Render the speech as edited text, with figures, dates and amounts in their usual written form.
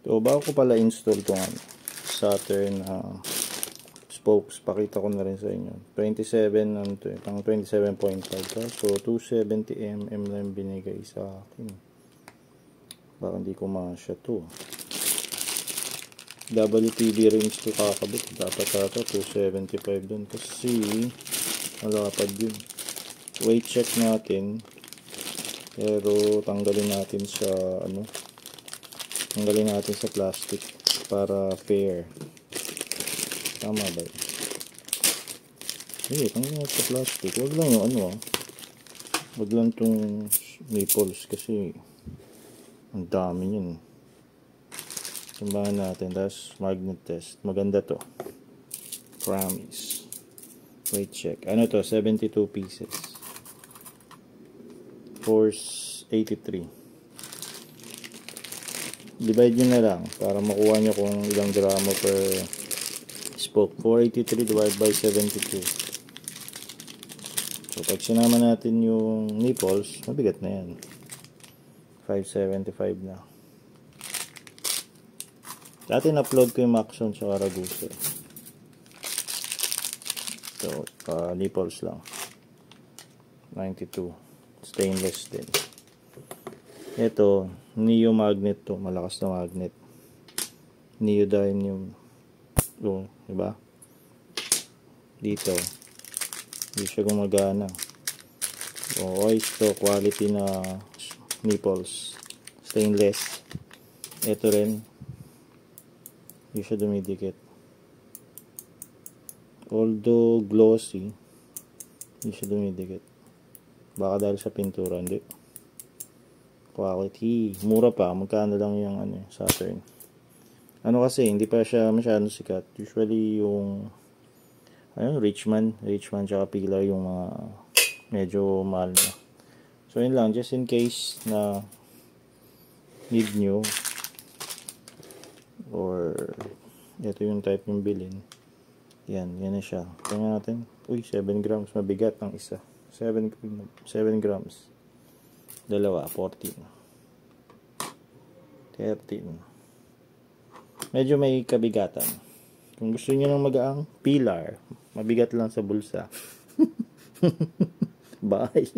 So, bago ko pala install itong Saturn spokes, pakita ko na rin sa inyo. 27, pang 27.5. So, 270mm lang binigay sa akin. Baka hindi ko masya to. WTB range to kakabit. Dapat ata 275 dun. Kasi, malapad yun. Weight check natin. Pero, tanggalin natin sa, tanggalin natin sa plastic para fair. Tama ba yun? Tanggalin natin sa plastic. Wag lang yung wag lang itong nipples kasi ang dami yun. Simbahan natin. Tapos magnet test. Maganda to. Promise. Weight check. Ano to? 72 pieces. Force 83. Divide nyo na lang para makuha nyo kung ilang gramo per spoke. 483 divided by 72. So, pag sinama natin yung nipples, mabigat na yan. 575 na. Dati na-upload ko yung Maxon sa Ragusa. So, nipples lang. 92. Stainless din. Ito, Neo magnet to. Malakas na magnet. Neodymium. O, diba? Dito. Hindi siya gumagana. O, ito, quality na nipples. Stainless. Ito rin. Hindi siya dumidikit. Although glossy, hindi siya dumidikit. Baka dahil sa pintura, hindi. Quality. Mura pa. Magkano lang yung Saturn. Kasi, hindi pa siya masyadong sikat. Usually, yung Richman tsaka Pilar yung mga medyo mahal na. So, yun lang. Just in case na need nyo or ito yung type yung bilhin. Yan na siya. Tingnan natin. Uy, 7 grams. Mabigat ang isa. 7 grams. Dalawa, 14. 13. Medyo may kabigatan. Kung gusto niyo ng magaang Pilar, mabigat lang sa bulsa. Bye.